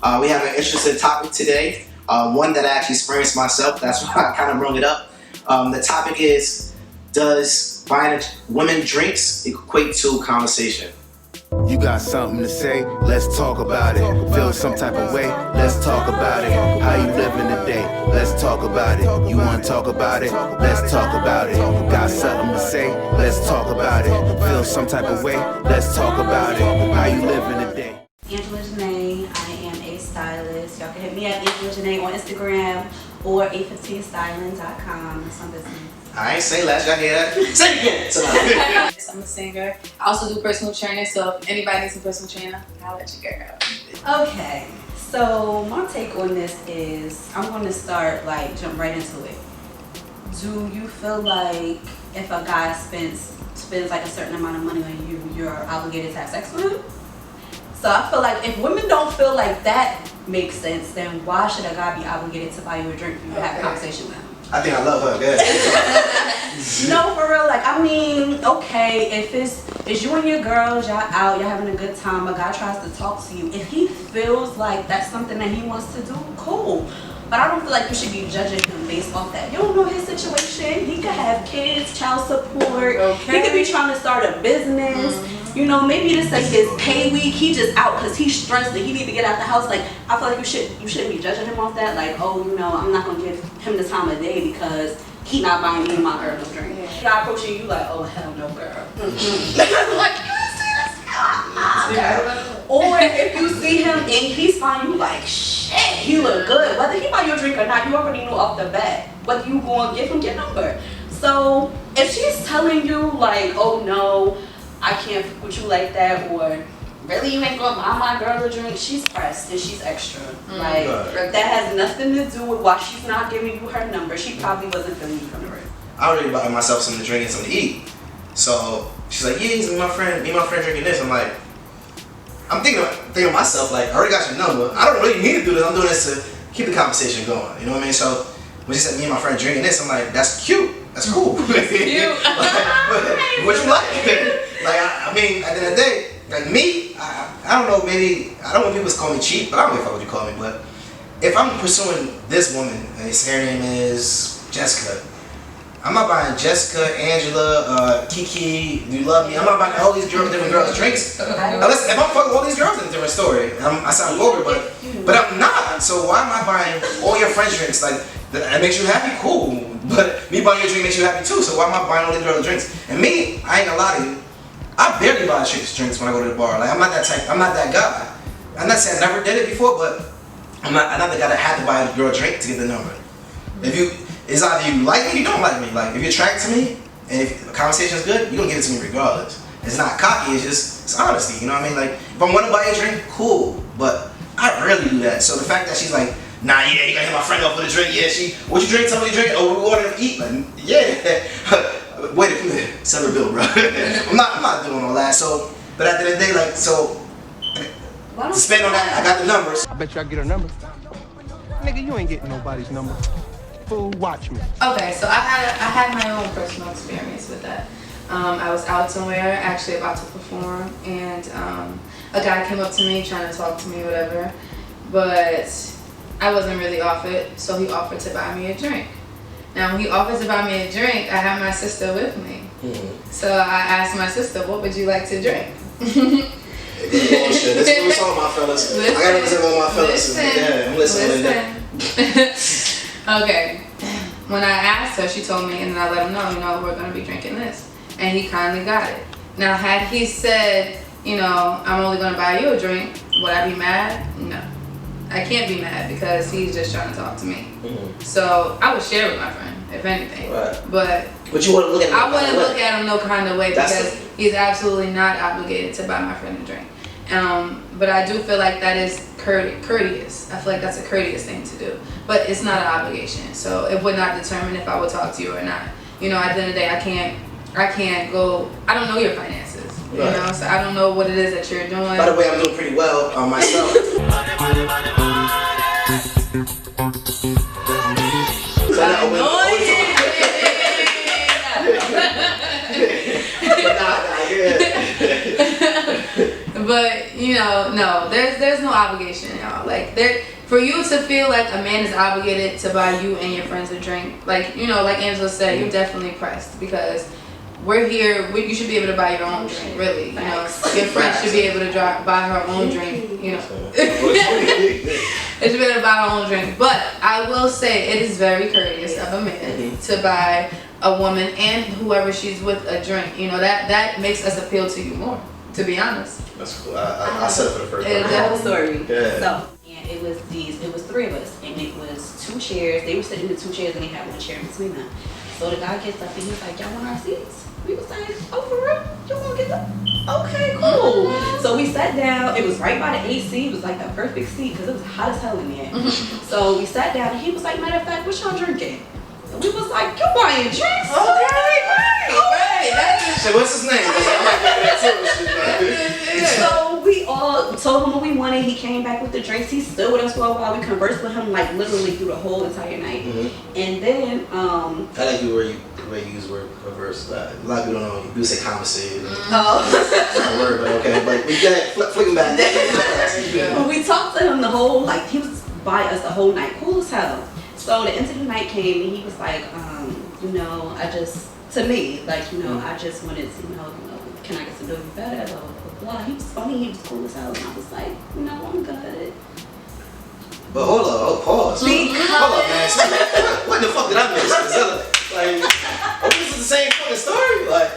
We have an interesting topic today, one that I actually experienced myself. That's why I kind of brought it up. The topic is, does buying women drinks equate to conversation? You got something to say? Let's talk about it. Feel some type of way? Let's talk about it. How you living today? Let's talk about it. You wanna talk about it? Let's talk about it. Got something to say? Let's talk about it. Feel some type of way? Let's talk about it. How you living today? Angela Janae, I am a stylist. Y'all can hit me at Angela Janae on Instagram or 815styling.com. That's my business. I ain't say last, y'all hear that? Say it again. I'm a singer. I also do personal training, so if anybody needs a personal trainer, I'll let you girl. Okay, so my take on this is, I'm going to jump right into it. Do you feel like if a guy spends like a certain amount of money on you, you're obligated to have sex with him? So I feel like if women don't feel like that makes sense, then why should a guy be obligated to buy you a drink for you to have a conversation with him? I think I love her. Good. No, for real. Like, I mean, okay, if it's you and your girls, y'all out, y'all having a good time, a guy tries to talk to you. If he feels like that's something that he wants to do, cool. But I don't feel like you should be judging him based off that. You don't know his situation. He could have kids, child support. Okay. He could be trying to start a business. Mm-hmm. You know, maybe this like his pay week, he just out because he's stressed and he need to get out the house. Like, I feel like you shouldn't be judging him off that. Like, oh, you know, I'm not gonna give him the time of day because he not buying me and my girl no drink. Yeah. Guy approaching you like, oh hell no, girl. Mm-hmm. Like, you see this guy? Or if you see him and he's fine, you like, shit, he look good. Whether he buy you a drink or not, you already know off the bat whether you gonna give him your number. So if she's telling you like, oh no, I can't fuck with you like that, or really you ain't gonna buy my girl a drink, she's pressed and she's extra. Like, that has nothing to do with why she's not giving you her number. She probably wasn't feeling you from the rip. I already bought myself something to drink and something to eat. So she's like, yeah, me and my friend drinking this. I'm like, I'm thinking of myself, like, I already got your number. I don't really need to do this. I'm doing this to keep the conversation going. You know what I mean? So when she said me and my friend drinking this, I'm like, that's cute. That's cool. That's cute. What you like? Like, I mean, at the end of the day, like me, I don't know, maybe, I don't want people to call me cheap, but I don't give a fuck what you call me. But if I'm pursuing this woman, and her name is Jessica, I'm not buying Jessica, Angela, Kiki, You Love Me. I'm not buying all these different girls drinks. Unless, if I'm fucking all these girls, in a different story. I sound vulgar, but I'm not. So why am I buying all your friends drinks? Like, that makes you happy? Cool. But me buying your drink makes you happy too. So why am I buying all these girls drinks? And me, I ain't gonna lie to you, I barely buy chicks drinks when I go to the bar. Like, I'm not that type. I'm not that guy. I'm not saying I never did it before, but I'm not the guy that had to buy a girl a drink to get the number. It's either you like me or you don't like me. Like, if you're attracted to me and if the conversation is good, you're gonna give it to me regardless. It's not cocky, it's honesty, you know what I mean? Like, if I wanna buy you a drink, cool, but I rarely do that. So the fact that she's like, nah, yeah, you gotta hit my friend up for the drink, yeah, what you drink, tell me you drink, oh, we ordered to eat, like, yeah. Wait a minute, send her bill, bro. I'm not doing all that, so, but at the end of the day, like, so, to spend on that, I got the numbers. I bet you I get her number. Nigga, you ain't getting nobody's number. Fool, watch me. Okay, so I had my own personal experience with that. I was out somewhere, actually about to perform, and a guy came up to me trying to talk to me, whatever, but I wasn't really offered, so he offered to buy me a drink. Now, when he offered to buy me a drink, I had my sister with me. Mm-hmm. So I asked my sister, what would you like to drink? Bullshit. This is all my fellas. I gotta represent all my fellas. Yeah, I'm listening. Okay. When I asked her, she told me, and then I let him know, you know, we're gonna be drinking this. And he kindly got it. Now, had he said, you know, I'm only gonna buy you a drink, would I be mad? No. I can't be mad because he's just trying to talk to me. Mm-hmm. So I would share with my friend, if anything. Right. But you wouldn't look at him. I wouldn't look at him no kind of way because he's absolutely not obligated to buy my friend a drink. But I do feel like that is courteous. I feel like that's a courteous thing to do. But it's not an obligation. So it would not determine if I would talk to you or not. You know, at the end of the day, I can't go, I don't know your finances. You know, so I don't know what it is that you're doing. By the way, I'm doing pretty well on myself. But you know, no, there's no obligation, y'all. about. Like, for you to feel like a man is obligated to buy you and your friends a drink, like, you know, like Angela said, you're definitely pressed because we're here. You should be able to buy your own drink, really. You know, your friend should be able to buy her own drink. You know, they should be able to buy her own drink. But I will say, it is very courteous of a man to buy a woman and whoever she's with a drink. You know, that makes us appeal to you more. To be honest. That's cool. I said it for the first time. That was story. Yeah. So, and it was three of us, and it was 2 chairs. They were sitting in the 2 chairs, and they had 1 chair in between them. So the guy gets up and he's like, "Y'all want our seats?" We was like, "Oh, for real? You want to get up?" Okay, cool. So we sat down. It was right by the AC. It was like the perfect seat because it was hot as hell in there. So we sat down, and he was like, "Matter of fact, what y'all drinking?" And we was like, "You buying drinks?" Right. So what's his name? So we all told him what we wanted. He came back with the drinks. He stood with us for a while. We conversed with him like literally through the whole entire night. And then I like the way you use word converse. A lot of people don't know. You say conversate. oh, It's not a word, but okay. But we get flicking back. we talked to him the whole, like, he was by us the whole night. Cool as hell. So the end of the night came and he was like, you know, to me, like, you know, I just wanted to, you know, can I get to know you better? Blah, blah, blah. He was funny, he was cool as hell, and I was like, no, I'm good. But hold up, pause. Hold up, man. What the fuck did I miss? Like, this is the same fucking story. Like,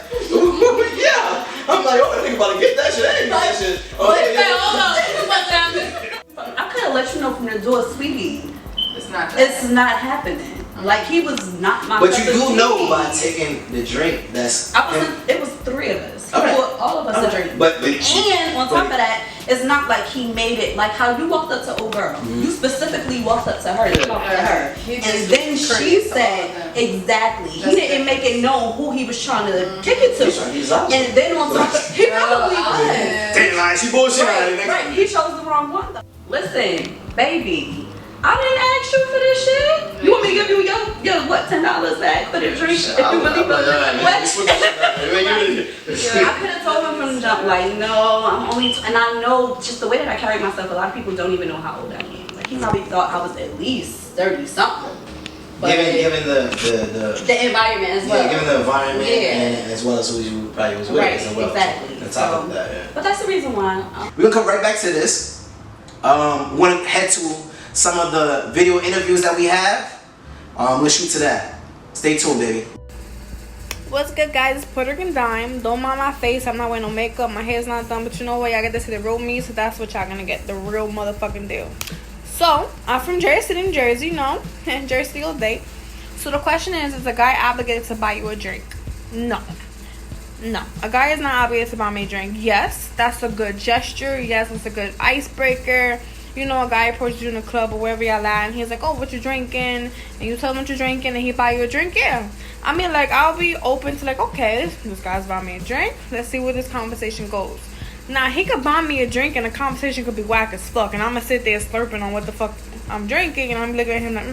yeah. I'm like, I think about to get that shit. I ain't that shit. Hold on. I could have let you know from the door, sweetie. It's not happening. Like, he was not my. But you do know by taking the drink. It was 3 of us. Okay. All of us a drink. But and on top of that, it's not like he made it like how you walked up to old girl. You specifically walked up to her to talk to her, and then she said exactly. He didn't make it known who he was trying to kick it to. And then on top of he probably damn, like she bullshit. Right, he chose the wrong one though. Listen, baby. I didn't ask you for this shit. You want me to give you your what, $10 back for the drink if you really feel what? I could have told him from the jump, like, no, I'm only, and I know just the way that I carry myself, a lot of people don't even know how old I am. Like, he probably thought I was at least 30 something. But given the environment as well. Yeah, given the environment and as well as who you probably was with as well. Exactly. On top of that, yeah. But that's the reason why. We're gonna come right back to this. We wanna head to some of the video interviews that we have. Let's shoot to that. Stay tuned, baby. What's good, guys? It's Puerto Rican Dime. Don't mind my face. I'm not wearing no makeup. My hair's not done. But you know what? Y'all get to see the real me, so that's what y'all gonna get. The real motherfucking deal. So, I'm from Jersey City, New Jersey, you know. Jersey City all day. So the question is a guy obligated to buy you a drink? No. No. A guy is not obligated to buy me a drink. Yes, that's a good gesture. Yes, it's a good icebreaker. You know, a guy approaches you in a club or wherever y'all at, and he's like, "Oh, what you drinking?" And you tell him what you're drinking, and he buy you a drink. Yeah, I mean, like, I'll be open to like, okay, this guy's buying me a drink. Let's see where this conversation goes. Now, he could buy me a drink, and the conversation could be whack as fuck, and I'm gonna sit there slurping on what the fuck I'm drinking, and I'm looking at him like,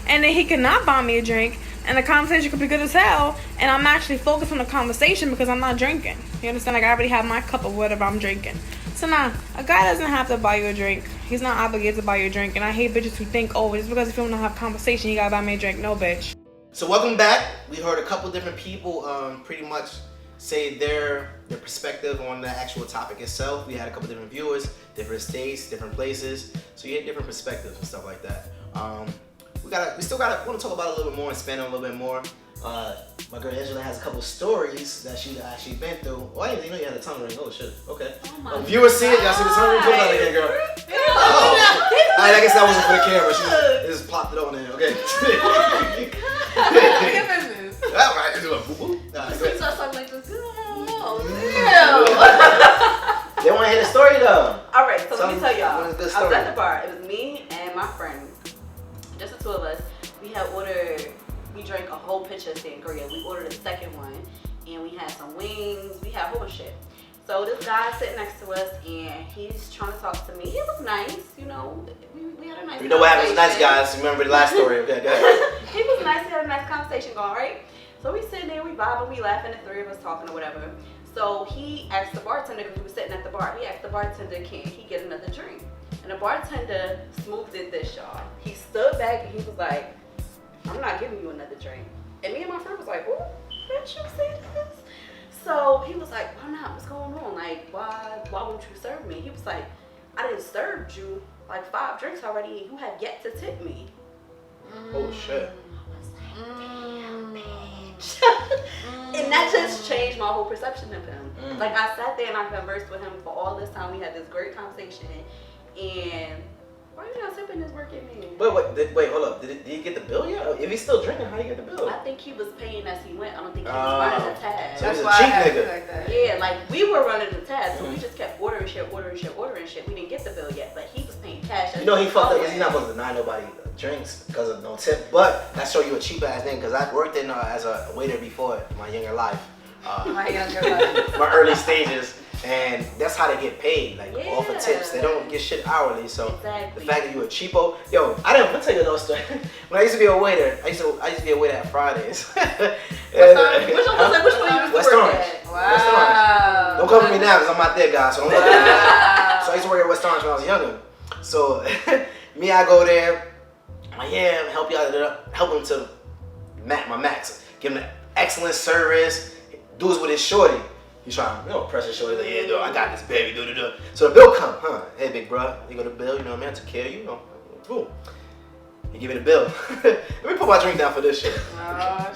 and then he could not buy me a drink, and the conversation could be good as hell, and I'm actually focused on the conversation because I'm not drinking. You understand? Like, I already have my cup of whatever I'm drinking. So now, a guy doesn't have to buy you a drink. He's not obligated to buy you a drink. And I hate bitches who think, oh, just because if you want to have conversation, you gotta buy me a drink. No, bitch. So welcome back. We heard a couple different people pretty much say their perspective on the actual topic itself. We had a couple different viewers, different states, different places. So you had different perspectives and stuff like that. We still want to talk about it a little bit more and spend on a little bit more. My girl Angela has a couple stories that she actually been through. Oh, I didn't even know you had a tongue ring. Oh shit. Okay. Oh, viewers see it. Y'all see the tongue ring? Put it out again, girl. Oh. I guess that wasn't for the camera. She just popped it on there. Okay. All right. Do a boo boo. They want to hear the story though. All right. So let me tell y'all. I was at the bar. It was me and my friend, just the 2 of us. We drank a whole pitcher of sangria. We ordered a second one, and we had some wings. We had a whole bunch of shit. So this guy sitting next to us, and he's trying to talk to me. It was nice, you know. We had a nice. You know what happens nice, guys? Remember the last story? Okay, go ahead. He was nice. We had a nice conversation going, right? So we sitting there, we vibing, we laughing, the 3 of us talking or whatever. So he asked the bartender, because we were sitting at the bar. He asked the bartender, can he get another drink? bartender, Smooth, did this, y'all. He stood back and he was like, I'm not giving you another drink. And me and my friend was like, oh, did you say this? So he was like, why not? What's going on? Like, why won't you serve me? He was like, I didn't serve you like 5 drinks already and you have yet to tip me. Oh shit. Damn, bitch. And that just changed my whole perception of him. Like, I sat there and I conversed with him for all this time. We had this great conversation. And why are you not tipping this working man? Wait, hold up. Did he get the bill yet? If he's still drinking, how do you get the bill? I think he was paying as he went. I don't think he was running the tab. So he's a cheap nigga. Like that. Yeah, like we were running the tab, so we just kept ordering shit. We didn't get the bill yet, but he was paying cash. You know he fucked up because he's not supposed to deny nobody drinks because of no tip. But that show you a cheap ass thing because I worked in as a waiter before in my younger life. My early stages. And that's how they get paid, like off of tips. They don't get shit hourly. So the fact that you a cheapo, yo, I'm gonna tell you another story. When I used to be a waiter, I used to be a waiter at Fridays. Which one you used West to work Orange. at? Wow. Don't come for me now because I'm not that guy. So don't look at me. So I used to work at West Orange when I was younger. So I go there. I'm like, yeah, help you out, help him to my max, give him excellent service, do it with his shorty. He's trying to, press his shorty, like, yeah, dude, I got this, baby, do. So the bill come, hey, big bro, you got the bill, you know what I mean, I took care of you, boom. He give me the bill. Let me put my drink down for this shit.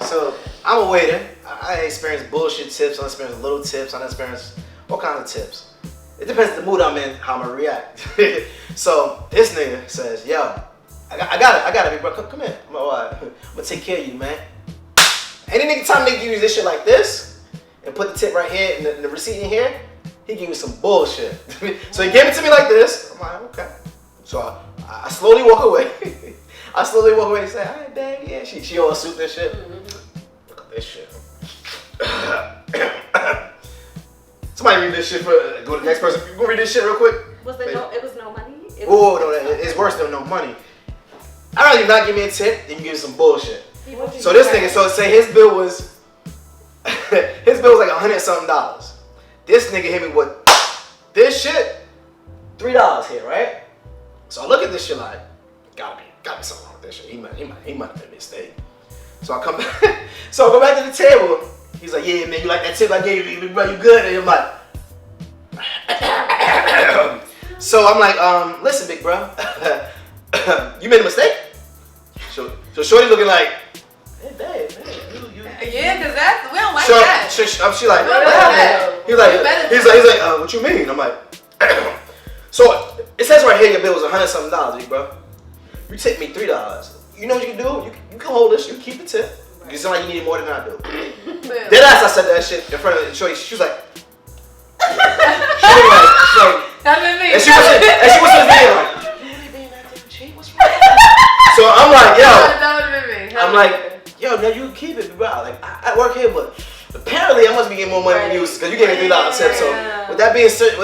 So I'm a waiter. I experience bullshit tips, I experience little tips, I experience all kinds of tips. It depends on the mood I'm in, how I'm gonna react. So this nigga says, yo, I got it, big bro, come here. I'm gonna take care of you, man. Any nigga time they use this shit like this, and put the tip right here and the receipt in here, he gave me some bullshit. So he gave it to me like this. I'm like, okay. So I slowly walk away. And say, all right, babe, yeah. She all suit this shit. Look at this shit. Somebody read this shit go to the next person. You gonna read this shit real quick? It was no money? Oh, no, it's worse than no money. I'd rather you not give me a tip than you give me some bullshit. So this nigga, so say his bill was like $100-something. This nigga hit me with this shit, $3 here, right? So I look at this shit like, gotta be something wrong with this shit. He might have made a mistake. So I come back, so I go back to the table. He's like, yeah, man, you like that tip I gave you, bro, you good? And I'm like, so I'm like, listen, big bro, you made a mistake? So shorty looking like, hey, babe, man. Yeah, because we don't like So that. she like, what happened? He's like, what you mean? I'm like, so it says right here your bill was $100-something, big bro. You tip me $3. You know what you can do? You can hold this. You keep the tip. You sound like you needed more than I do. Deadass, I said that shit in front of the shorty. She was like, That's been me. and she was sitting there like, what's wrong? So I'm like, yo. That would have been me. I'm like, yo, now you keep it, bro. Like, I work here, but apparently I must be getting more money than you because you gave me $3 tip. So with that being said,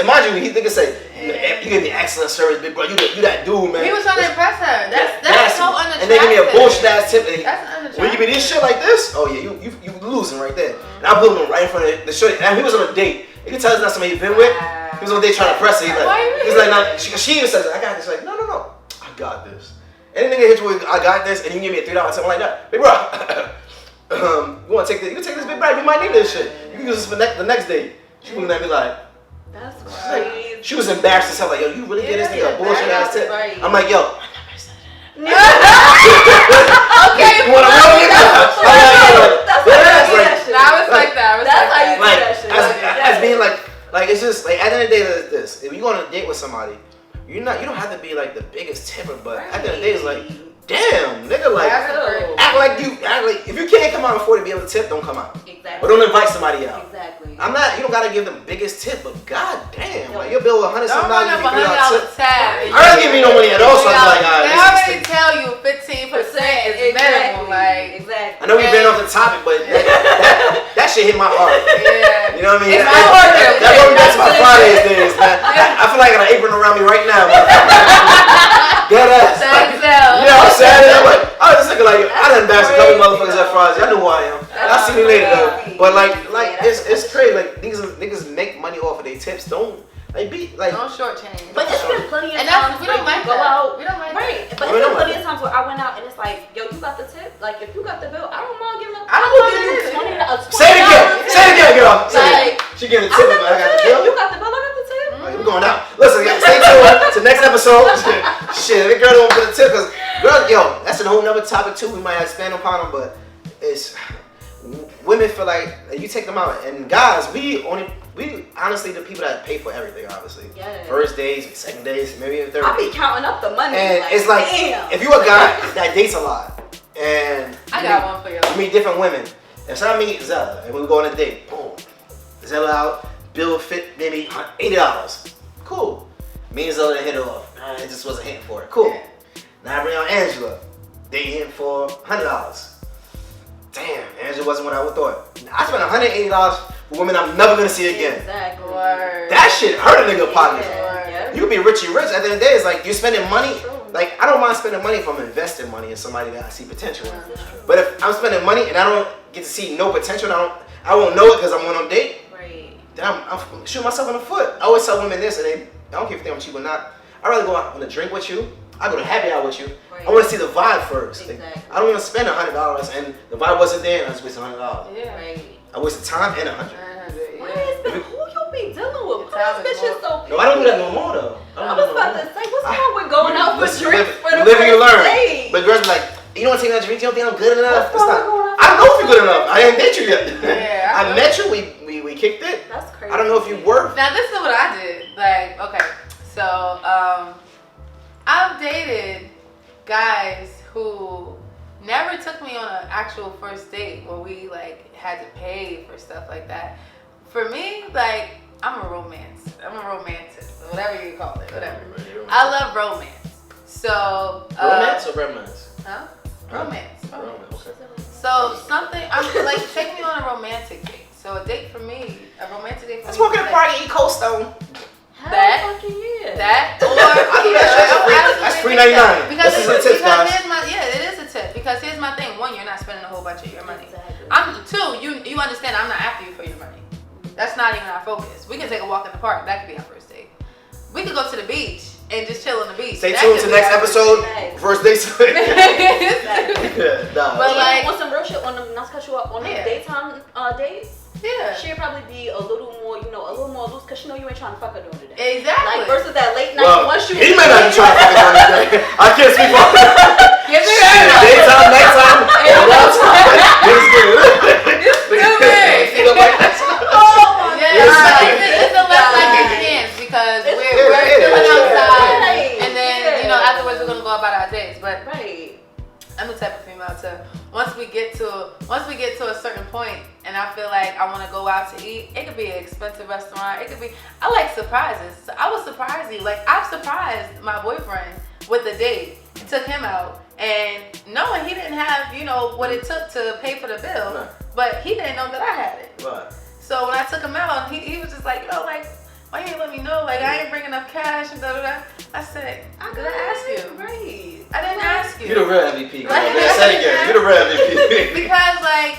mind you, he think say, you gave me excellent service, big bro. You that dude, man. He was trying to impress her. That's so unattractive. And they give me a bullshit ass tip. And That's unattractive. when you give me this shit like this, oh yeah, you losing right there. And I blew him right in front of the shorty. And he was on a date. You can tell it's not somebody he's been with. He was on a date trying to press her. He's like, nah, she even says, I got this. Like, no, I got this. Any nigga hit you with, I got this, and you give me a $3 something like that. Big bro, you want to take this? You can take this big bag. You might need this shit. You can use this for the next day. She looking at me like, that's crazy. She was embarrassed herself. Like, yo, you really get this nigga a bullshit ass tip? I'm like, yo. Okay, you want to know me? I respect that. That's how you do that shit. As being like it's just like at the end of the day, it's this. If you go on a date with somebody, you don't have to be like the biggest tipper, but at the end of the day, it's like, damn, nigga, like act like if you can't come out and afford to be able to tip, don't come out. Exactly. Or don't invite somebody out. Exactly. You don't gotta give the biggest tip, but god damn, like your bill $100-something. Don't run up $100 tab. I don't give me no money at all, so I'm like, they already tell you 15% is minimum. Like, I know we've been off the topic, but that shit hit my heart. Yeah. You know what I mean? It's my heart. That brought me back to my Fridays days, man. I feel like I got an apron around me right now. Deadass. You know what I'm saying? I'm like, I was just thinking like, I done bashed a couple motherfuckers at Fridays. Y'all know who I am. I'll see you later though. But like it's crazy. Like niggas make money off of their tips. Don't Like don't shortchange. But it's been plenty of And times we don't where like you go that. out. We don't like Right. that. But We it's don't been like plenty of times where I went out and it's like, yo, you got the tip? Like, if you got the bill, I don't mind giving up. I don't will mind give you it. $20. Say it again. Say it again, girl. Say Like, it. She giving a I tip, got but I got the the tip. bill. You got the bill, I got the tip. Like, we're going out. Listen, stay tuned to next episode. Shit, that girl don't put a tip because, girl, yo, that's a whole nother topic too. We might have to expand upon them, but it's women feel like you take them out, and guys, we honestly the people that pay for everything, obviously. Yeah. First days, second days, maybe even third. I be counting up the money. And it's like, damn. if you a guy that dates a lot, and I got one for you. you meet different women. If I meet Zella and we go on a date, boom, Zella out, bill fit maybe $80. Cool. Me and Zella hit it off. It just wasn't hitting for it. Cool. Yeah. Now I bring out Angela. They hitting for $100. Damn, Angela wasn't what I would thought. I spent $180 for women I'm never gonna see again. Exactly. Word. That shit hurt a nigga pocket. Yeah. You can be rich. At the end of the day, it's like you're spending money. True. Like, I don't mind spending money if I'm investing money in somebody that I see potential in. That's true. But if I'm spending money and I don't get to see no potential, I won't know it because I'm on a date, Right. then I'm shooting myself in the foot. I always tell women this, and I don't care if they think I'm cheap or not. I'd rather go out on a drink with you. I go to happy hour with you. Right. I want to see the vibe first. Like, Exactly. I don't want to spend $100 and the vibe wasn't there and I just wasted $100. Yeah. Right. I wasted time and $100. Why Yeah. is the who you be dealing with? Your time This is bitch is so No, I don't do that no more though. I was about to say, what's wrong with going out for Listen, drinks for the you live and you first learn. date? But girls be like, you don't want to take that drink, you don't think I'm good enough? What's wrong with going out I don't know if you're good enough. I ain't met you yet. Yeah, I I know. met you, we kicked it. That's crazy. I don't know if you worth. Now this is what I did. Like, okay, so I've dated guys who never took me on an actual first date where we like had to pay for stuff like that. For me, like, I'm a romantic, whatever you call it, whatever. I love romance. So Romance or romance? Huh? Romance. Romance. Okay. So something I'm like, take me on a romantic date. So a date for me, a romantic date for Let's me. walk in the is park and eat Cold Stone. Hell that- fucking yeah. That or I do that shit. That's free $3.99. Because This is a tip, guys. here's my it is a tip. Because here's my thing. One, you're not spending a whole bunch of your money. Exactly. Two, you understand I'm not after you for your money. That's not even our focus. We can take a walk in the park. That could be our first date. We could go to the beach and just chill on the beach. Stay That tuned could to be next our episode. first First date. Exactly. Nah. But like- on some real shit, on them, not to cut you up, on them Yeah. daytime dates, Yeah. she'll probably be a little more, a little more loose, because she know you ain't trying to fuck her during the day. Exactly. Like, versus that late night, Well, once you he might not be trying to fuck it on his day. I can't speak for him. Give me Shit, that. daytime, nighttime, all time. Niggas Stupid. You know, like that. Oh my Yeah, Yes. it's a less like a chance because It's- we're Yeah, chilling yeah, outside yeah. and then Yeah. afterwards we're gonna go about our days. But Right. I'm the type of female to once we get to a certain point and I feel like I want to go out to eat, it could be an expensive restaurant. It could be I like surprises. So I was surprised you. Like I've surprised my boyfriend with a date. Took him out and knowing he didn't have what it took to pay for the bill, Right. but he didn't know that I had it. Right. So when I took him out, he was just like, like, why you ain't let me know? Like, I ain't bring enough cash and da da da. I said, did I ask you? Right. I didn't ask you. You the real MVP. Girl. Like- Say it again. You the real MVP. Because, like,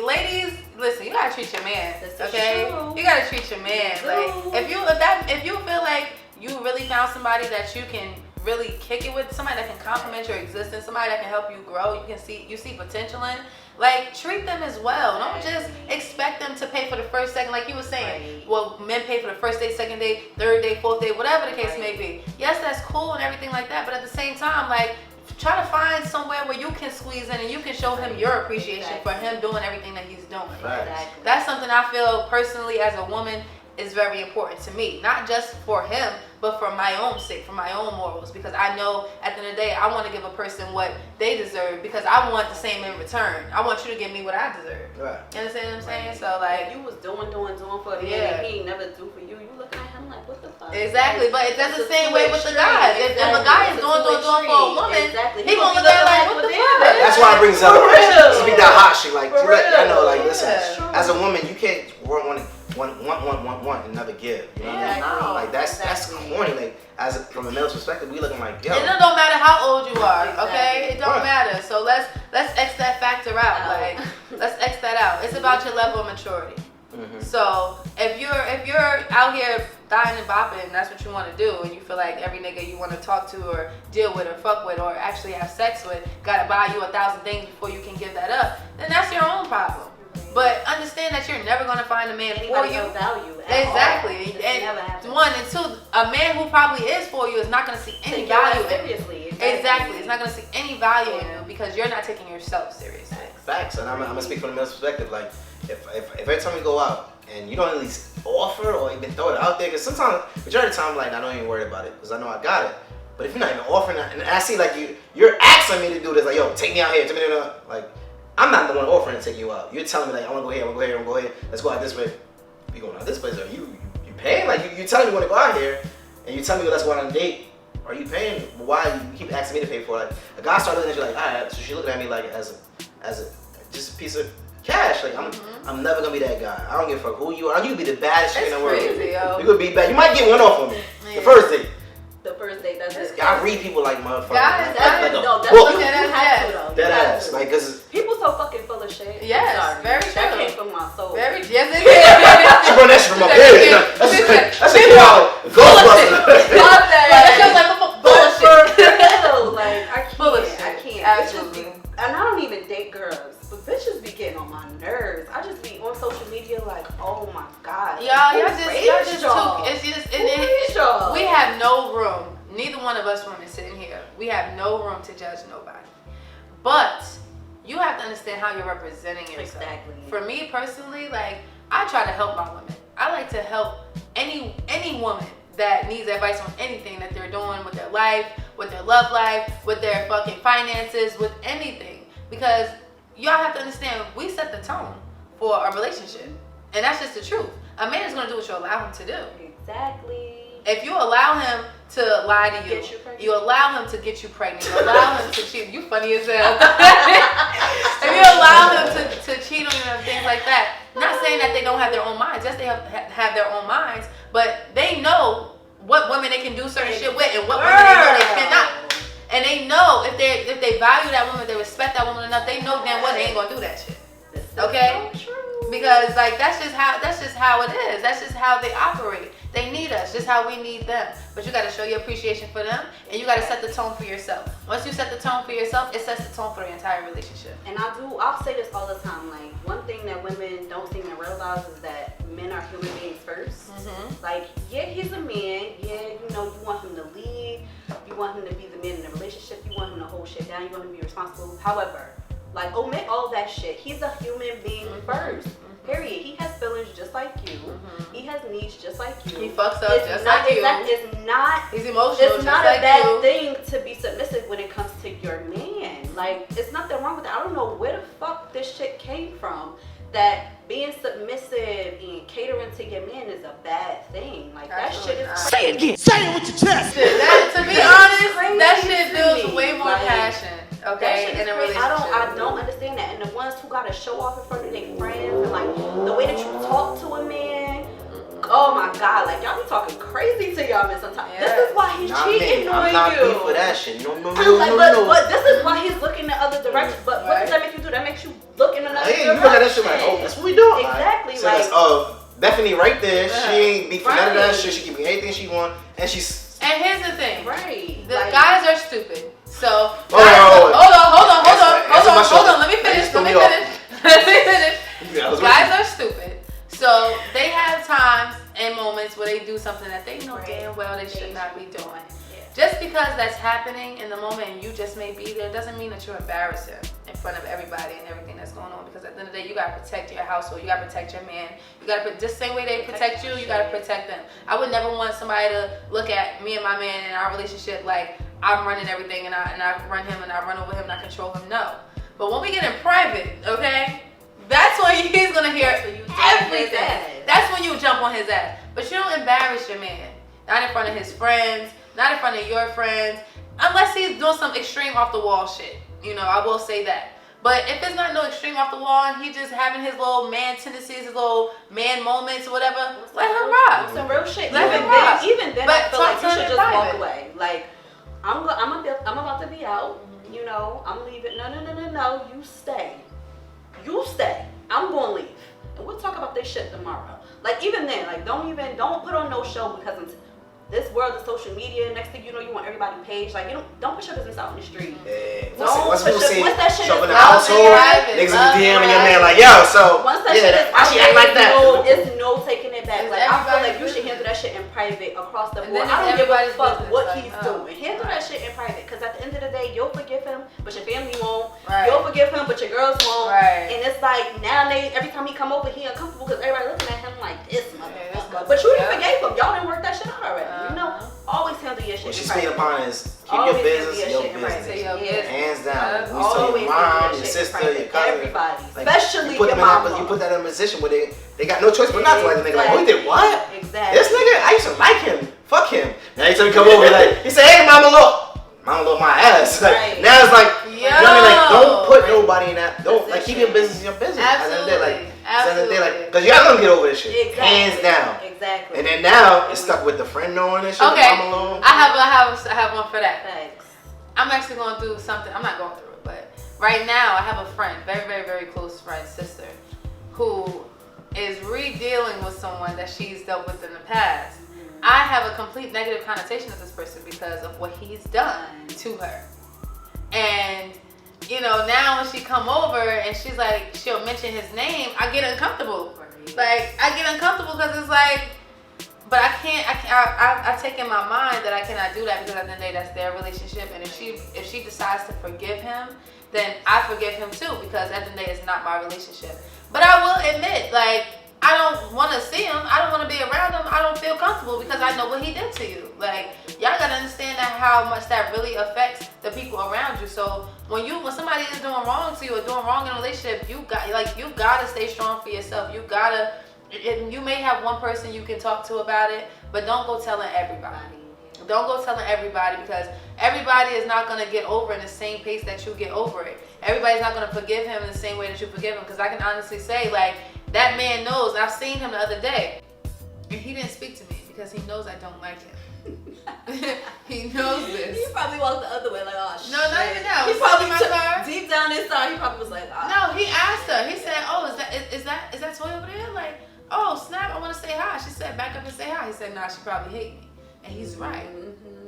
ladies, listen, you gotta treat your man, This is okay? true. You gotta treat your man. Like, if you feel like you really found somebody that you can really kick it with, somebody that can complement your existence, somebody that can help you grow, you see potential in, like, treat them as well. Don't just expect them to pay for the first, second, like you were saying. Right. Well, men pay for the first date, second date, third date, fourth date, whatever the case Right. may be. Yes, that's cool and everything like that, but at the same time, like, try to find somewhere where you can squeeze in and you can show him your appreciation for him doing everything that he's doing. Right. That's something I feel personally as a woman is very important to me. Not just for him, but for my own sake, for my own morals. Because I know at the end of the day, I want to give a person what they deserve because I want the same in return. I want you to give me what I deserve. Right. You understand what I'm saying? So like, You was doing for the Yeah. man, he ain't never do for you. You looking at him like, what the fuck? exactly, but that's the It's a same way with the two-way guys. street. If a guy is Exactly. doing It's a for a two-way woman, street. Exactly. he gonna be look at it looking like, what the what fuck? they- That's why I bring Zella. For real. Speak that hot shit. Like, For you let I know, real. like, listen, Yeah. as a woman, you can't want and never give. You know what I mean? Exactly. Like, that's Exactly. corny. Like, from a male's perspective, we looking like, yo. And it don't matter how old you are, okay? Exactly. It don't Right. matter. So let's X that factor out. Out. Like, let's X that out. It's about your level of maturity. Mhm. So if you're out here dying and bopping and that's what you want to do, and you feel like every nigga you want to talk to or deal with or fuck with or actually have sex with gotta buy you 1,000 things before you can give that up, then that's your own problem. But understand that you're never gonna find a man for you. Value exactly. And one and two, a man who probably is for you is not gonna see any value in you. Exactly. It's not gonna see any value in you because you're not taking yourself seriously. Facts. And I'm gonna speak from the male's perspective. Like, if every time we go out and you don't at least offer or even throw it out there, because sometimes, majority of the time, like, I don't even worry about it because I know I got it. But if you're not even offering that, and I see like you're asking me to do this, like, yo, take me out here, take me to like. I'm not the one offering to take you out. You're telling me like I want to go here, I want to go here, I want to go here. Let's go out this way. We going out this place? Are you paying? Like you telling me you want to go out here, and you telling me let's go out on a date. Are you paying? Why you keep asking me to pay for it? Like a guy started looking at you like, all right. So she looking at me like as a just a piece of cash. Like I'm never gonna be that guy. I don't give a fuck who you are. You could be the baddest chick in the world. Crazy, yo. You could be bad. You might get one off on me. The first date. The first date, that's it. I read people like motherfuckers. Guys, like no, that's book. what you have to, though. That ass, like, cause people so fucking full of shit. Yes, very true. That came from my soul. Yes, it is. she run that shit from up here. That's a Ghostbusters. Love that. That feels like bullshit. Like I can't. Absolutely. And I don't even date girls, but bitches be getting on my nerves. I just be on social media like, oh my god. Y'all just too. It's just we have no room. Neither one of us women sitting here. We have no room to judge nobody. But you have to understand how you're representing yourself. Exactly. For me personally, like I try to help my women. I like to help any woman that needs advice on anything that they're doing with their life, with their love life, with their fucking finances, with anything. Because y'all have to understand, we set the tone for a relationship. And that's just the truth. A man is going to do what you allow him to do. Exactly. If you allow him to lie to you, you allow him to get you pregnant, you allow him to cheat. You funny as hell. If you allow him to cheat on you and things like that, not saying that they don't have their own minds. Yes, they have their own minds, but they know what women they can do certain shit with and what women they know they cannot. And they know if they value that woman, they respect that woman enough, they know damn well they ain't gonna do that shit. Okay? Because like that's just how it is. That's just how they operate. They need us, just how we need them. But you gotta show your appreciation for them, and you gotta set the tone for yourself. Once you set the tone for yourself, it sets the tone for the entire relationship. And I'll say this all the time. Like one thing that women don't seem to realize is that men are human beings first. Mm-hmm. Like yeah, he's a man. Yeah, you want him to lead. You want him to be the man in the relationship. You want him to hold shit down. You want him to be responsible. However, like omit all that shit. He's a human being first. Period. He has feelings just like you. Mm-hmm. He has needs just like you. He fucks up just like you. It's not. He's emotional. It's not a bad thing to be submissive when it comes to your man. Like, it's nothing wrong with that. I don't know where the fuck this shit came from. That being submissive and catering to your man is a bad thing. Like that shit is. Say it again. Say it with your chest. To be honest, that shit builds way more passion. Okay, in a relationship. I don't understand that. And the ones who gotta show off in front of their friends and like the way that you talk to a man. Oh my god, like y'all be talking crazy to y'all man sometimes. Yeah. This is why he's cheating on you. I'm not beef for that shit. No. But this is why he's looking in the other direction. But what does that make you do? That makes you look in another direction. You look at that shit like, oh, that's what we doing. Exactly. So like, Bethany right there. She ain't beefing none of that shit. She can be anything she want, and she's. And here's the thing. Right. The guys are stupid. So hold on. Let me finish. Guys are stupid. So they have times and moments where they do something that they know damn well they should not be doing. Yeah. Just because that's happening in the moment and you just may be there doesn't mean that you're embarrassing in front of everybody and everything that's going on. Because at the end of the day, you gotta protect your household. You gotta protect your man. You gotta just the same way they protect you. You gotta protect them. I would never want somebody to look at me and my man and our relationship like I'm running everything and I run him and I run over him and I control him. No. But when we get in private, okay, that's when he's gonna hear everything. That's when you jump on his ass. But you don't embarrass your man. Not in front of his friends, not in front of your friends, unless he's doing some extreme off the wall shit. You know, I will say that. But if it's not no extreme off the wall and he just having his little man tendencies, his little man moments or whatever, let him rock. Some real shit. Let him rock. Even then, I feel like you should just walk away. Like, I'm about to be out. You know, I'm leaving. No. You stay. I'm gonna leave, and we'll talk about this shit tomorrow. like even then, like don't put on no show because it's this world of social media. Next thing you know, you want everybody page. Like don't push your business out in the street. Yeah. Once people see that shit show up is in the out household, there, niggas in the DM and your man like, yo, so once that shit is why out she act like that? it's no taking it back. Like I feel like you should handle that shit in private across the board. I don't give a fuck what he's doing. Handle that shit in private, because at the end of the day, you'll forgive him, but your family won't. Right. You'll forgive him, but your girls won't. Right. And it's like nowadays, every time he come over, he uncomfortable because everybody looking at him like this motherfucker. this But you didn't motherfucker. forgave him. Y'all didn't work that shit out already. You know, always handle your shit. What in she speaking private. upon is keep Always your business, handle your shit in private. business. Yeah. Hands down. You tell Always your mom, handle your shit in sister, private. your cousin. Everybody, Like, especially you put your them in that, mama. you put that in a position where they got no choice but not to like the nigga. Like, who did what? Exactly. This nigga, I used to like him. Fuck him. Now he tell me come over like he said, hey mama look. Mama look my ass. Like, Right. now it's like Yo. you know what I mean? Like don't put nobody in that. Don't like keep your business in your business. Absolutely. At the end of the day, like, cause you gotta get over this shit. Exactly. Hands down. Exactly. And then now it's stuck with the friend knowing this shit. Okay. The mama alone. I have one for that. Thanks. I'm actually going through something. I'm not going through it, but right now I have a friend, very, very, very close friend, sister, who is re-dealing with someone that she's dealt with in the past. I have a complete negative connotation of this person because of what he's done to her. And, you know, now when she come over and she's like, she'll mention his name, I get uncomfortable. Like, I get uncomfortable because it's like, but I take in my mind that I cannot do that because at the end of the day, that's their relationship. And if she decides to forgive him, then I forgive him too, because at the end of the day, it's not my relationship. But I will admit, like, I don't want to see him. I don't want to be around him. I don't feel comfortable because I know what he did to you. Like, y'all gotta understand that how much that really affects the people around you. So when somebody is doing wrong to you or doing wrong in a relationship, you gotta stay strong for yourself. You may have one person you can talk to about it, but don't go telling everybody. Don't go telling everybody, because everybody is not going to get over in the same pace that you get over it. Everybody's not going to forgive him in the same way that you forgive him, because I can honestly say, like, that man knows. I've seen him the other day, and he didn't speak to me because he knows I don't like him. He knows this. He probably walked the other way like, oh shit. No, not even that. He probably my car. deep down inside, he probably was like, oh. No, he asked her. He said, "Oh, is that toy over there?" Like, "Oh, snap! I want to say hi." She said, "Back up and say hi." He said, "Nah, she probably hate me," and he's right,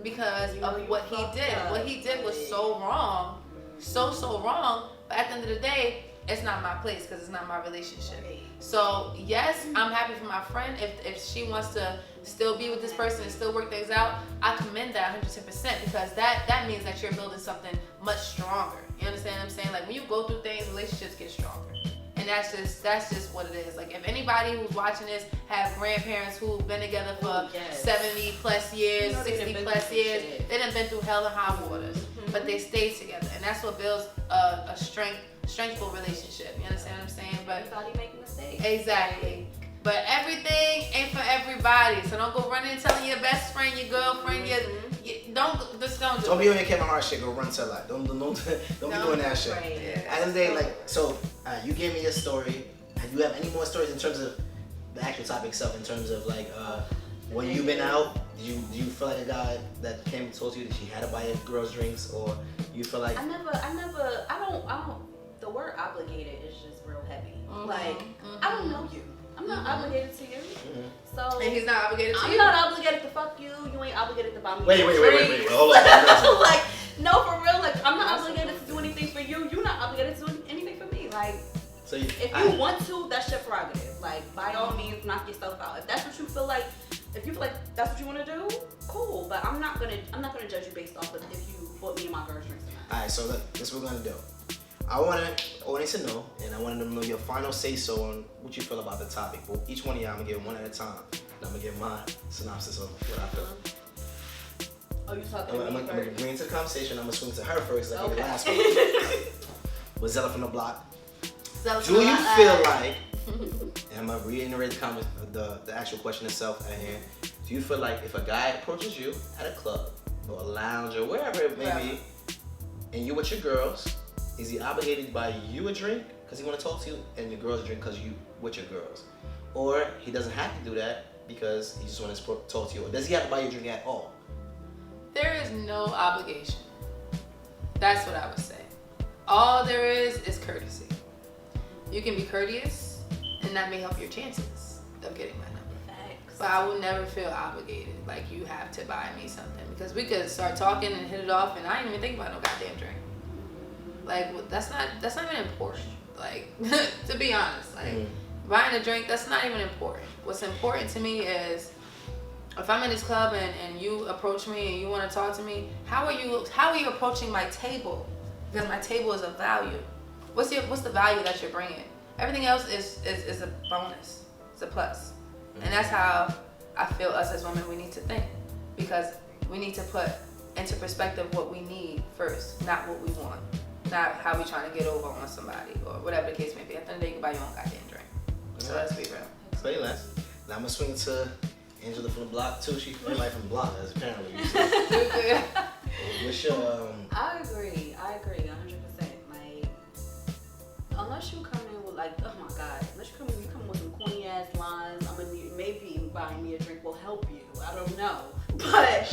because of what he did. What he did was so wrong, so wrong. But at the end of the day, it's not my place because it's not my relationship. So yes, I'm happy for my friend. If she wants to still be with this person and still work things out, I commend that 110%, because that means that you're building something much stronger. You understand what I'm saying? Like, when you go through things, relationships get stronger. And that's just what it is. Like, if anybody who's watching this have grandparents who've been together for 70 plus years, 60 plus years, they done been through hell and high waters, but they stay together, and that's what builds a strengthful relationship. You understand what I'm saying? But Everybody making mistakes. exactly. But everything ain't for everybody, so don't go running and telling your best friend, your girlfriend, don't do Don't be on your Kevin Hart shit. Go run to like. Don't be doing that shit. Right. At the end of the day, like, so you gave me your story. And you have any more stories in terms of the actual topic itself? In terms of like, when you've been out, do you feel like a guy that came and told you that she had to buy your girls drinks, or you feel like I don't. The word obligated is just real heavy. Like, I don't know you. I'm not obligated to you. So And he's not obligated to I'm you. not obligated to fuck you. You ain't obligated to buy me. Wait, drinks. hold on. Like, no, for real. Like, I'm not obligated to do anything for you. You're not obligated to do anything for me. Like, So if you want to, that's your prerogative. Like, by all means, knock yourself out. If that's what you feel like, if you feel like that's what you want to do, cool. But I'm not gonna judge you based off of if you bought me and my girls drinks tonight. Alright, so look, this is what we're gonna do. I want the audience to know, and I want them to know your final say-so on what you feel about the topic. Well, each one of y'all, I'm gonna give one at a time. And I'm gonna give my synopsis of what I feel. Oh, you talking I'm to me gonna first? bring into the conversation. I'm gonna swing to her first, like the Okay. last one. With Zella from the block. So Do you feel like, and I'm gonna reiterate the actual question itself at hand. Do you feel like if a guy approaches you at a club or a lounge or wherever it may be, and you with your girls, is he obligated to buy you a drink because he want to talk to you, and your girls a drink because you with your girls? Or he doesn't have to do that because he just wants to talk to you? Or does he have to buy you a drink at all? There is no obligation. That's what I would say. All there is courtesy. You can be courteous, and that may help your chances. of getting my number. Facts. But I will never feel obligated, like you have to buy me something, because we could start talking and hit it off, and I didn't even think about no goddamn drink. Like that's not even important. Like to be honest, like buying a drink, that's not even important. What's important to me is if I'm in this club and you approach me and you want to talk to me, how are you approaching my table? Because my table is of value. What's the value that you're bringing? Everything else is a bonus. It's a plus. And that's how I feel us as women, we need to think. Because we need to put into perspective what we need first, not what we want. Not how we trying to get over on somebody or whatever the case may be. At the end of the day, you can buy your own goddamn drink. So let's be real. Say less. Now I'm gonna swing to Angela from the block too. She's from the block, as apparently. What's your I agree 100%. Like, unless you come in with like, oh my god, unless you come with some corny ass lines, I'm gonna need, maybe buying me a drink will help you. I don't know, but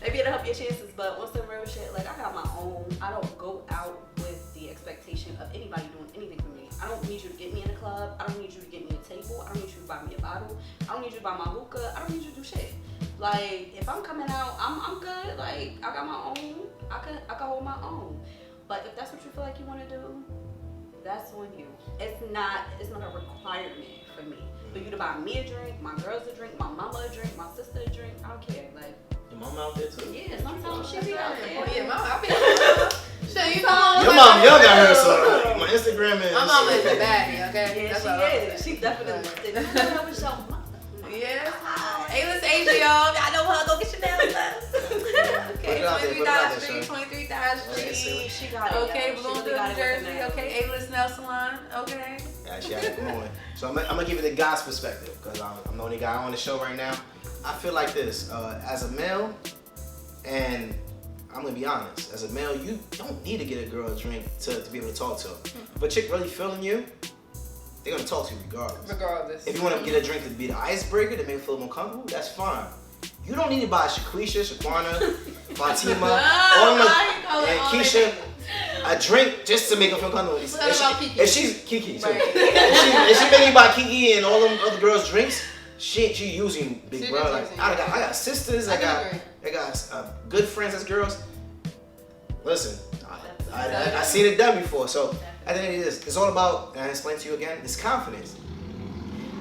maybe it'll help your chances. But on some real shit, like I got my own. I don't go out with the expectation of anybody doing anything for me. I don't need you to get me in a club. I don't need you to get me a table. I don't need you to buy me a bottle. I don't need you to buy my hookah. I don't need you to do shit. Like if I'm coming out, I'm good. Like I got my own. I can hold my own. But if that's what you feel like you want to do, that's on you. It's not a requirement for me. For you to buy me a drink, my girls a drink, my mama a drink, my sister a drink. I don't care. Like your mama out there too? Yeah, sometimes she be out there. Oh yeah, mama, I'll be out there. Shit, you know. Your mom young got her, so my Instagram is. My mama is a baddie, okay? Yeah, that's she is. She definitely. Yeah. A-list Asia, y'all. I know her. Go get your nails done. Okay, 23 Dodge Street, 23 Dodge Street. She got it. Okay, Bloomfield, New Jersey. Okay, A-list nail salon. Okay. Yeah, she had it going. So I'm gonna give you the guy's perspective because I'm the only guy on the show right now. I feel like this as a male, and I'm gonna be honest. As a male, you don't need to get a girl a drink to be able to talk to her. If a chick really feeling you, they're gonna talk to you regardless. If you want to get a drink to be the icebreaker to make her feel more comfortable, that's fine. You don't need to buy Shaquisha, Shaquana, Fatima, and Keisha a drink just to make her feel comfortable. If she's Kiki, so if she making you buy Kiki and all them other girls drinks, she using big brother. Like, I got sisters, I got good friends as girls. Listen, I seen it done before, so. I think it is. It's all about, and I explain to you again, it's confidence.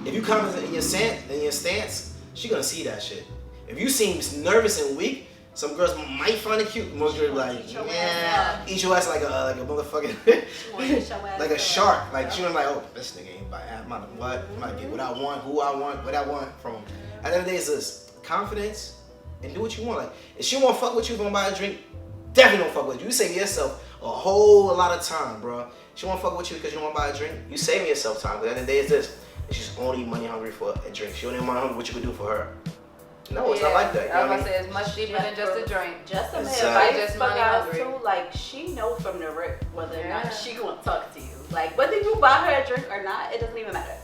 If you confident in your stance, she gonna see that shit. If you seem nervous and weak, some girls might find it cute. Most girls like, yeah, eat your ass like a motherfucking, like a shark. Like she was like, oh, this nigga ain't buying. I'm gonna get what I want, who I want, what I want from him. At the end of the day, it's this confidence and do what you want. Like if she won't fuck with you, if you buy a drink, definitely don't fuck with you. You save yourself a whole lot of time, bro. She won't fuck with you because you don't want to buy a drink. You saving yourself time. But at the end of the day, it's this. She's only money hungry for a drink. She only money hungry what you can do for her. No, it's not like that. I was about to say it's much deeper than just a drink. Just a minute, just money hungry. Too, like she know from the rip whether or not she gonna talk to you. Like whether you buy her a drink or not, it doesn't even matter.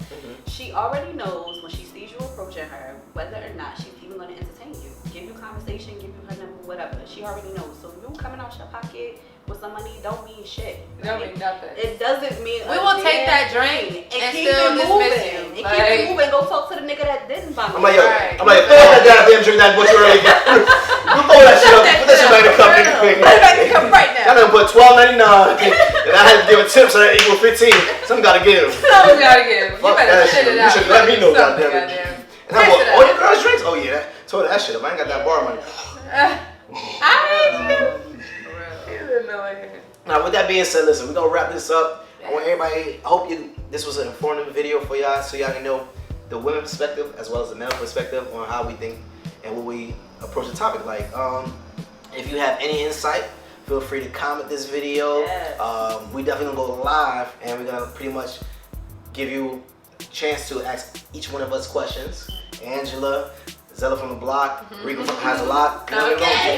She already knows when she sees you approaching her whether or not she's even gonna entertain you, give you conversation, give you her number, whatever. She already knows. So you coming out your pocket with some money don't mean shit. It don't mean nothing. It doesn't mean we will take that drink and still dismiss you. And keep it moving. Go talk to the nigga that didn't buy me. I'm like, throw that goddamn drink that bought you earlier. You throw that shit up. Put that shit back in the cup, nigga. Put it back in the cup right now. I done put $12.99 and I had to give a tip so that equal 15. Something gotta give. Something gotta give. You better shit it out. You should let me know, goddamn it. And I bought all your girls drinks? Oh yeah, told her that shit up. I ain't got that bar money. Now with that being said, listen, we're gonna wrap this up. I want everybody, I hope this was an informative video for y'all so y'all can know the women's perspective as well as the male perspective on how we think and what we approach the topic. Like, if you have any insight, feel free to comment this video. Yes. We definitely gonna go live and we're gonna pretty much give you a chance to ask each one of us questions. Angela, Zella from the block, Rico has a lot. Okay.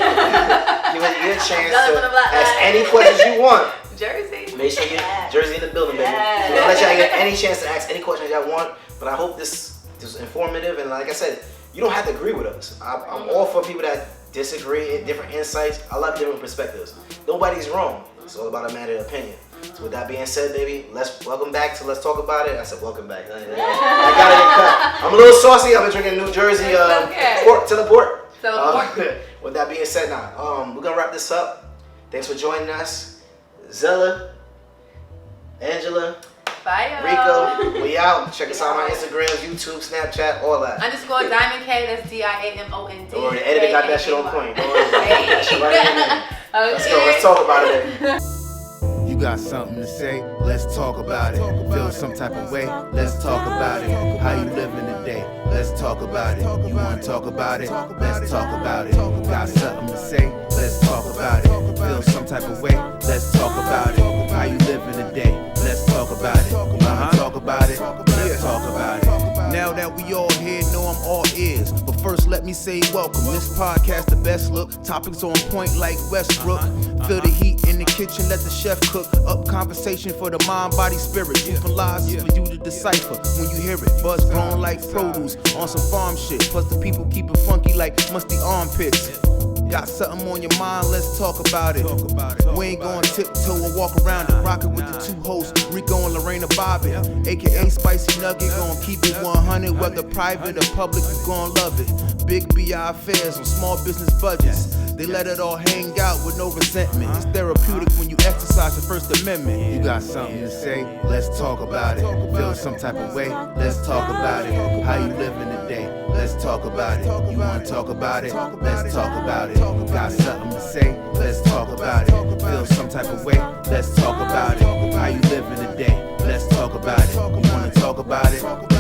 Give it a chance to ask any questions you want. Jersey. Make sure you get Jersey in the building, baby. Yes. So we'll let y'all get any chance to ask any questions y'all want. But I hope this is informative. And like I said, you don't have to agree with us. I'm all for people that disagree, different insights. I love different perspectives. Nobody's wrong. It's all about a matter of opinion. So with that being said, baby, welcome back to Let's Talk About It. I said welcome back. I gotta get cut. I'm a little saucy. I've been drinking New Jersey teleport. With that being said, we're gonna wrap this up. Thanks for joining us, Zella, Angela. Bye, Rico, we out. Check us out on Instagram, YouTube, Snapchat, all that. _ Diamond K, that's DIAMOND. Don't worry, the editor got that shit on point. Don't worry, that shit right in there. Okay. Let's go, let's talk about it. You got something to say? Let's talk about it. Feel some type of way? Let's talk about it. How you living today? Let's talk about it. You wanna talk about it? Let's talk about it. Got something to say? Let's talk about it. Feel some type of way? Let's talk about it. How you living today? Let's talk about it. You wanna talk about it? Let's talk about it. Now that we all here, know I'm all ears. But first, let me say welcome. This podcast, the best look. Topics on point like Westbrook. Feel the heat in the kitchen, let the chef cook. Up conversation for the mind, body, spirit. Truth and lies is for you to decipher when you hear it. Buzz grown like produce on some farm shit. Plus the people keep it funky like musty armpits. Got something on your mind, let's talk about it. We ain't gonna tiptoe and walk around it. Rockin' with the two hosts, Rico and Lorena Bobbitt. AKA Spicy Nugget, gonna keep it 100. Whether private or public, you gon' love it. Big BI affairs on small business budgets. They let it all hang out with no resentment. It's therapeutic when you exercise the First Amendment. You got something to say? Let's talk about it. Feel some type of way? Let's talk about it. How you living today? Let's talk about it. You wanna talk about it? Let's talk about it. Got something to say? Let's talk about it. Feel some type of way? Let's talk about it. How you living today? Let's talk about it. You wanna talk about it?